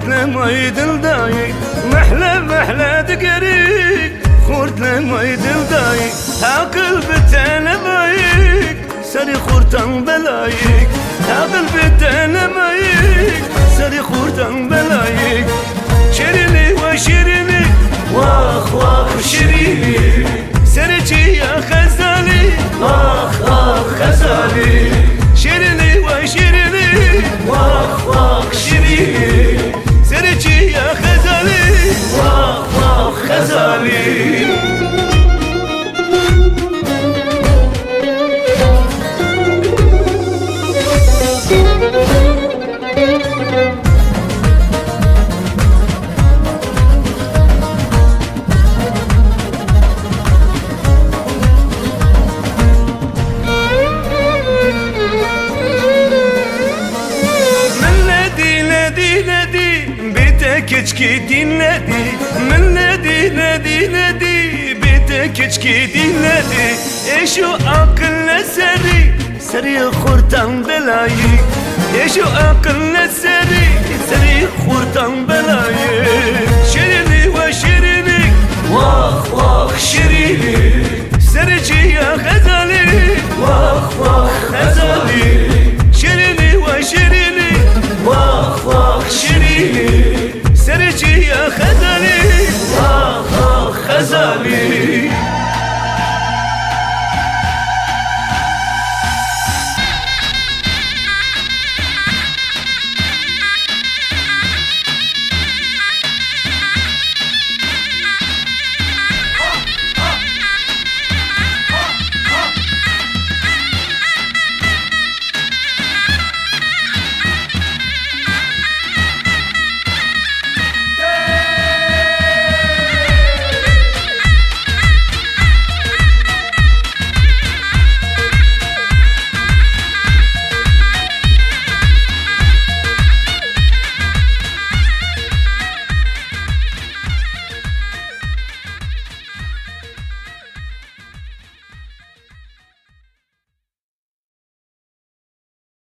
لماي دلداي محلى محلى دقريق خورت لماي دلداي هاقل بتانا مايك سري خورتان بلايك هاقل بتانا مايك سري خورتان بلايك شيريني وشيريني واخ واخ شيريني سرتي يا خزالي اخ اخ خزالي شيريني وشيريني واخ واخ شيريني سرتي يا خزالي واخ واخ خزالي keçki dinledi Milledi nedi nedi bite keçki dinledi Eşo akıllı seri kurtan belayı Eşo akıllı seri kurtan belayı